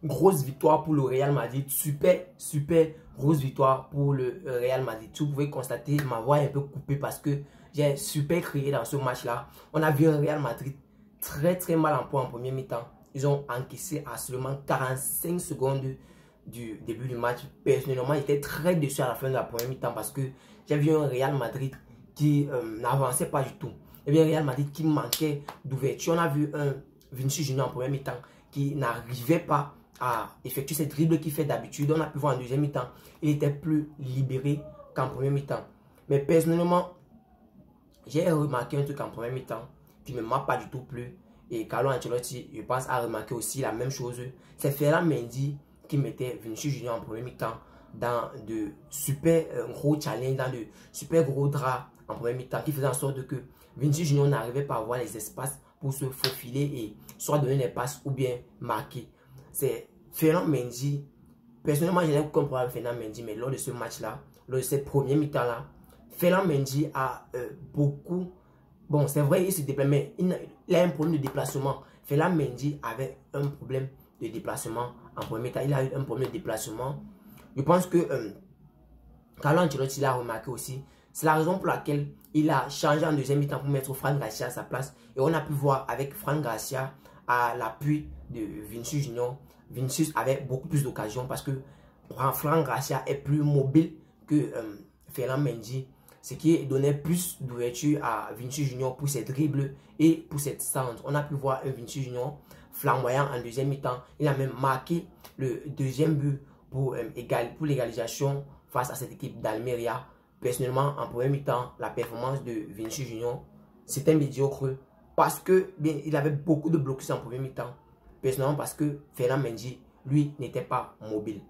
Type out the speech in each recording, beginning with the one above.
grosse victoire pour le Real Madrid. Super, super grosse victoire pour le Real Madrid. Vous pouvez constater, ma voix est un peu coupée parce que j'ai super crié dans ce match-là. On a vu un Real Madrid très mal en point en premier mi-temps. Ils ont encaissé à seulement 45 secondes du début du match. Personnellement, j'étais très déçu à la fin de la première mi-temps parce que j'ai vu un Real Madrid qui n'avançait pas du tout. Et bien, un Real Madrid qui manquait d'ouverture. On a vu un Vinicius Junior en première mi-temps qui n'arrivait pas à effectuer ces dribbles qu'il fait d'habitude. On a pu voir en deuxième mi-temps, il était plus libéré qu'en première mi-temps. Mais personnellement, j'ai remarqué un truc en première mi-temps qui ne m'a pas du tout plu. Et Carlo Ancelotti, je pense, a remarqué aussi la même chose. C'est Ferland Mendy qui mettait Vinicius Junior en première mi-temps dans de super gros challenges, dans de super gros draps en première mi-temps, qui faisait en sorte que Vinicius Junior n'arrivait pas à avoir les espaces pour se faufiler et soit donner les passes ou bien marquer. C'est Ferland Mendy. Personnellement, je n'ai aucun problème avec Ferland Mendy, mais lors de ce match-là, lors de cette première mi-temps-là, Ferland Mendy a beaucoup... Bon, c'est vrai, il se déplace, mais il a un problème de déplacement. Ferland Mendy avait un problème de déplacement en premier temps. Il a eu un problème de déplacement. Je pense que Carlo Ancelotti l'a remarqué aussi. C'est la raison pour laquelle il a changé en deuxième mi-temps pour mettre Fran Garcia à sa place. Et on a pu voir avec Fran Garcia à l'appui de Vinicius Junior. Vinicius avait beaucoup plus d'occasions parce que Fran Garcia est plus mobile que Ferland Mendy. Ce qui donnait plus d'ouverture à Vinicius Junior pour ses dribbles et pour cette centre. On a pu voir un Vinicius Junior flamboyant en deuxième mi-temps. Il a même marqué le deuxième but pour l'égalisation face à cette équipe d'Almeria. Personnellement, en premier mi-temps, la performance de Vinicius Junior, c'était médiocre parce que bien, il avait beaucoup de blocus en premier mi-temps. Personnellement, parce que Ferland Mendy, lui, n'était pas mobile.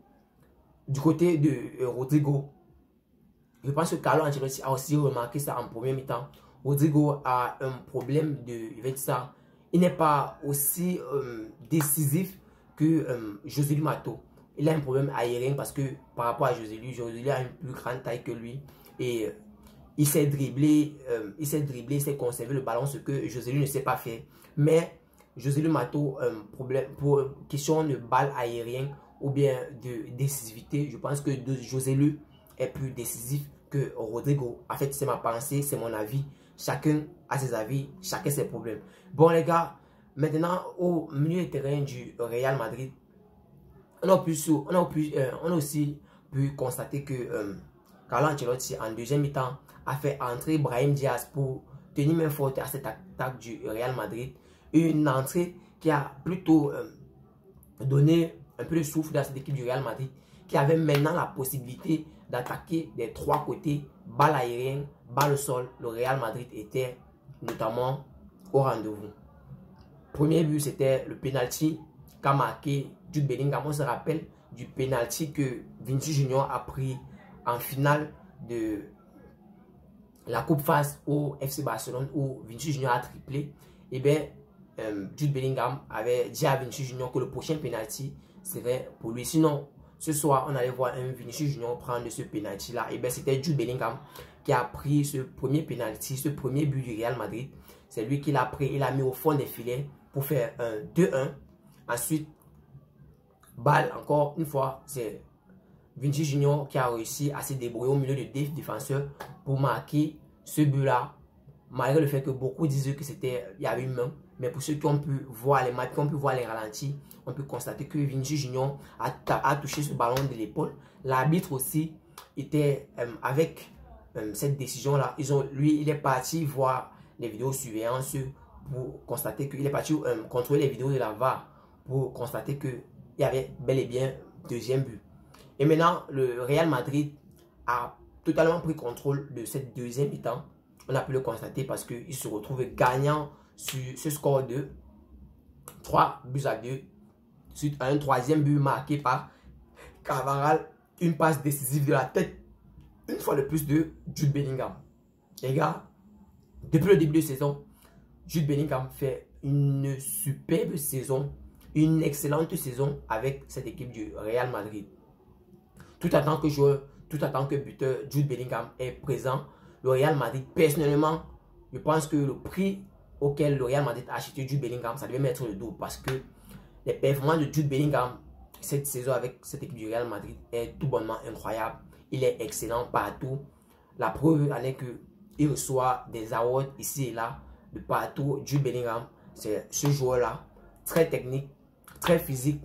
Du côté de Rodrigo, je pense que Carlo Ancelotti a aussi remarqué ça en premier mi-temps. Rodrigo a un problème de, je vais dire ça, il n'est pas aussi décisif que Joselu Mato. Il a un problème aérien parce que par rapport à Joselu a une plus grande taille que lui. Et il s'est dribblé, il s'est conservé le ballon, ce que Joselu ne sait pas faire. Mais Joselu Mato, pour question de balle aérienne ou bien de décisivité, je pense que Joselu est plus décisif que Rodrigo. En fait, c'est ma pensée, c'est mon avis. Chacun a ses avis, chacun ses problèmes. Bon les gars, maintenant au milieu de terrain du Real Madrid, on a aussi pu constater que Carlo Ancelotti en deuxième mi-temps a fait entrer Brahim Diaz pour tenir main forte à cette attaque du Real Madrid. Une entrée qui a plutôt donné un peu de souffle à cette équipe du Real Madrid qui avait maintenant la possibilité d'attaquer des trois côtés, balle aérienne, balle au sol. Le Real Madrid était notamment au rendez-vous. Premier but, c'était le penalty qu'a marqué Jude Bellingham. On se rappelle du penalty que Vinicius Junior a pris en finale de la Coupe face au FC Barcelone où Vinicius Junior a triplé. Et bien, Jude Bellingham avait dit à Vinicius Junior que le prochain penalty serait pour lui. Sinon, ce soir, on allait voir un Vinicius Junior prendre ce penalty-là. Et bien, c'était Jude Bellingham qui a pris ce premier penalty, ce premier but du Real Madrid. C'est lui qui l'a pris, il l'a mis au fond des filets pour faire un 2-1. Ensuite, balle, encore une fois, c'est Vinicius Junior qui a réussi à se débrouiller au milieu de deux défenseurs pour marquer ce but-là. Malgré le fait que beaucoup disent que il y avait une main. Mais pour ceux qui ont pu voir les matchs, qui ont pu voir les ralentis, on peut constater que Vinicius Junior a touché ce ballon de l'épaule. L'arbitre aussi était avec cette décision-là. Lui, il est parti voir les vidéos surveillance pour constater qu'il est parti contrôler les vidéos de la VAR pour constater qu'il y avait bel et bien deuxième but. Et maintenant, le Real Madrid a totalement pris contrôle de cette deuxième mi-temps. On a pu le constater parce qu'il se retrouve gagnant sur ce score de 3-2 suite à un troisième but marqué par Carvajal, une passe décisive de la tête une fois de plus de Jude Bellingham. Les gars, depuis le début de saison, Jude Bellingham fait une superbe saison, une excellente saison avec cette équipe du Real Madrid. Tout en tant que joueur, tout en tant que buteur, Jude Bellingham est présent. Le Real Madrid, personnellement, je pense que le prix auquel le Real Madrid a acheté Jude Bellingham, ça devait mettre le double parce que les performances de Jude Bellingham cette saison avec cette équipe du Real Madrid est tout bonnement incroyable. Il est excellent partout. La preuve en est qu'il reçoit des awards ici et là de partout. Jude Bellingham, c'est ce joueur-là, très technique, très physique,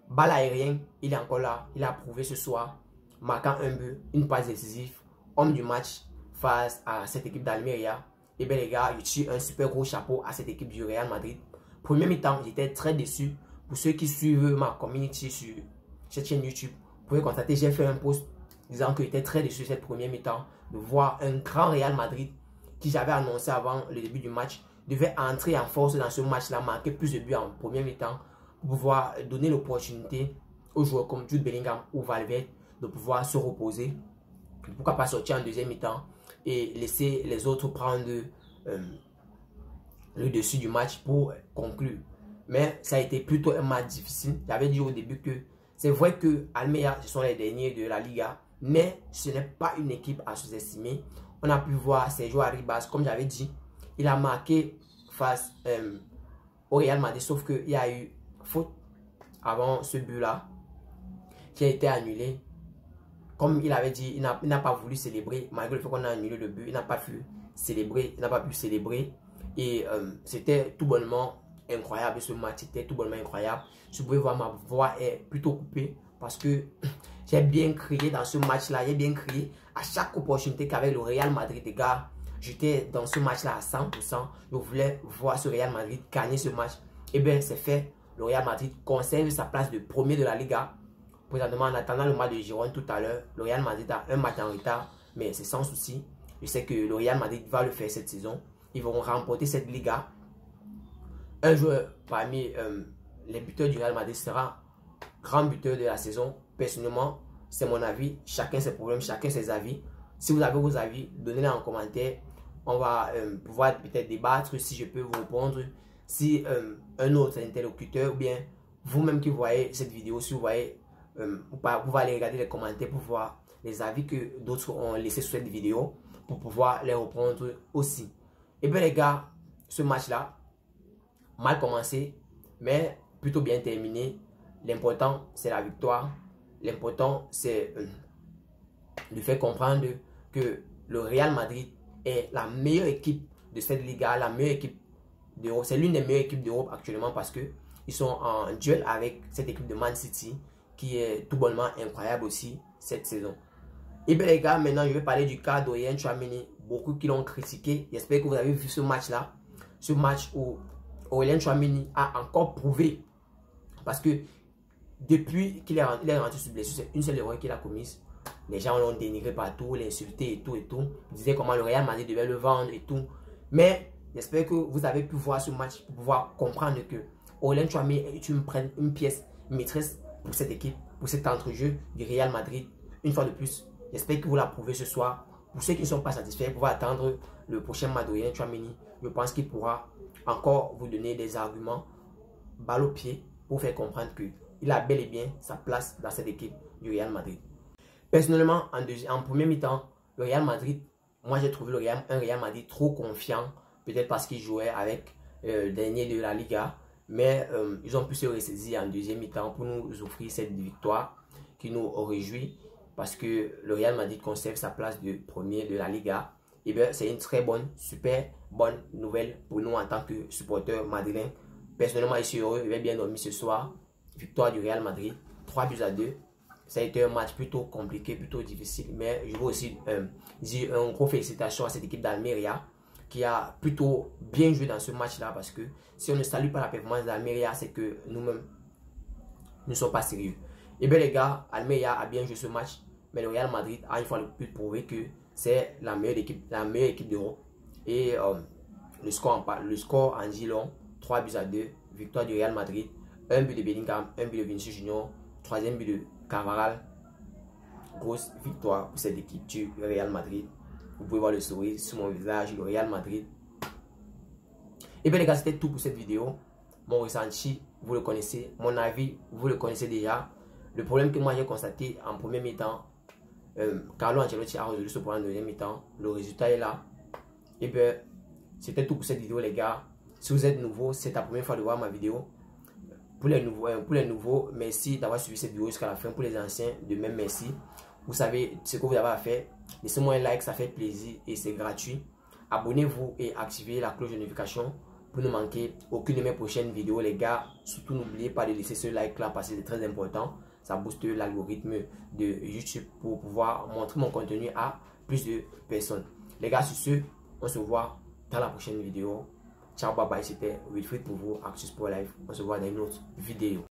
balle aérienne, il est encore là. Il a prouvé ce soir, marquant un but, une passe décisive, homme du match face à cette équipe d'Almeria. Et bien les gars, je tire un super gros chapeau à cette équipe du Real Madrid. Premier mi-temps, j'étais très déçu. Pour ceux qui suivent ma community sur cette chaîne YouTube, vous pouvez constater, j'ai fait un post disant que j'étais très déçu cette première mi-temps de voir un grand Real Madrid qui j'avais annoncé avant le début du match devait entrer en force dans ce match-là, marquer plus de buts en première mi-temps pour pouvoir donner l'opportunité aux joueurs comme Jude Bellingham ou Valverde de pouvoir se reposer. Pourquoi pas sortir en deuxième mi-temps et laisser les autres prendre le dessus du match pour conclure. Mais ça a été plutôt un match difficile. J'avais dit au début que c'est vrai que Almeria, ce sont les derniers de la Liga, mais ce n'est pas une équipe à sous-estimer. On a pu voir Sergio Arribas, comme j'avais dit, il a marqué face au Real Madrid, sauf qu'il y a eu faute avant ce but-là qui a été annulé. Comme il avait dit, il n'a pas voulu célébrer, malgré le fait qu'on a annulé le but, il n'a pas pu célébrer, Et c'était tout bonnement incroyable ce match, c'était tout bonnement incroyable. Si vous pouvez voir, ma voix est plutôt coupée parce que j'ai bien crié dans ce match-là, j'ai bien crié à chaque opportunité qu'avait le Real Madrid, les gars. J'étais dans ce match-là à 100%. Je voulais voir ce Real Madrid gagner ce match. Et bien, c'est fait. Le Real Madrid conserve sa place de premier de la Liga. Présentement, en attendant le match de Girona tout à l'heure, le Real Madrid a un match en retard, mais c'est sans souci. Je sais que le Real Madrid va le faire cette saison. Ils vont remporter cette Liga. Un joueur parmi les buteurs du Real Madrid sera grand buteur de la saison. Personnellement, c'est mon avis. Chacun ses problèmes, chacun ses avis. Si vous avez vos avis, donnez-les en commentaire. On va pouvoir peut-être débattre si je peux vous répondre. Si un autre interlocuteur ou bien vous-même qui voyez cette vidéo, si vous voyez ou pas, vous allez regarder les commentaires pour voir les avis que d'autres ont laissés sur cette vidéo pour pouvoir les reprendre aussi. Et bien les gars, ce match-là, mal commencé, mais plutôt bien terminé. L'important, c'est la victoire. L'important, c'est de faire comprendre que le Real Madrid est la meilleure équipe de cette Liga, la meilleure équipe d'Europe. C'est l'une des meilleures équipes d'Europe actuellement parce qu'ils sont en duel avec cette équipe de Man City qui est tout bonnement incroyable aussi cette saison. Et bien les gars, maintenant je vais parler du cas d'Aurélien Tchouaméni. Beaucoup qui l'ont critiqué. J'espère que vous avez vu ce match-là. Ce match où Aurélien Tchouaméni a encore prouvé. Parce que depuis qu'il est rentré sur blessure, c'est une seule erreur qu'il a commise. Les gens l'ont dénigré partout, l'insulté et tout et tout. Ils disaient comment le Real Madrid devait le vendre et tout. Mais j'espère que vous avez pu voir ce match pour pouvoir comprendre que Aurélien Tchouaméni est une pièce maîtresse pour cette équipe, pour cet entrejeu du Real Madrid. Une fois de plus, j'espère que vous l'approuvez ce soir. Pour ceux qui ne sont pas satisfaits, vous pouvez attendre le prochain match d'Aurélien Tchouaméni. Je pense qu'il pourra encore vous donner des arguments balle au pied pour faire comprendre qu'il a bel et bien sa place dans cette équipe du Real Madrid. Personnellement, en premier mi-temps, le Real Madrid, moi j'ai trouvé un Real Madrid trop confiant, peut-être parce qu'il jouait avec le dernier de la Liga, mais ils ont pu se ressaisir en deuxième mi-temps pour nous offrir cette victoire qui nous réjouit parce que le Real Madrid conserve sa place de premier de la Liga. Et bien c'est une très bonne, super bonne nouvelle pour nous en tant que supporters madrilènes. Personnellement, je suis heureux, je vais bien dormir ce soir. Victoire du Real Madrid, 3-2. Ça a été un match plutôt compliqué, plutôt difficile. Mais je veux aussi dire un gros félicitations à cette équipe d'Almeria qui a plutôt bien joué dans ce match-là. Parce que si on ne salue pas la performance d'Almeria, c'est que nous-mêmes ne sommes pas sérieux. Et bien les gars, Almeria a bien joué ce match. Mais le Real Madrid a une fois de plus prouvé que c'est la meilleure équipe d'Europe. Et le score en dit long. 3-2, victoire du Real Madrid, un but de Bellingham, un but de Vinicius Junior, troisième but de Carvajal. Grosse victoire pour cette équipe du Real Madrid. Vous pouvez voir le sourire sur mon visage, le Real Madrid. Et bien les gars, c'était tout pour cette vidéo. Mon ressenti, vous le connaissez. Mon avis, vous le connaissez déjà. Le problème que moi j'ai constaté en premier mi-temps, Carlo Ancelotti a résolu ce problème en deuxième mi-temps. Le résultat est là. Et bien, c'était tout pour cette vidéo les gars. Si vous êtes nouveau, c'est ta première fois de voir ma vidéo, Pour les nouveaux, merci d'avoir suivi cette vidéo jusqu'à la fin. Pour les anciens, de même merci. Vous savez ce que vous avez à faire. Laissez-moi un like, ça fait plaisir et c'est gratuit. Abonnez-vous et activez la cloche de notification pour ne manquer aucune de mes prochaines vidéos, les gars. Surtout, n'oubliez pas de laisser ce like-là parce que c'est très important. Ça booste l'algorithme de YouTube pour pouvoir montrer mon contenu à plus de personnes. Les gars, sur ce, on se voit dans la prochaine vidéo. Ciao, bye bye, c'était Wilfried pour vous, Actu Sport Live. On se voit dans une autre vidéo.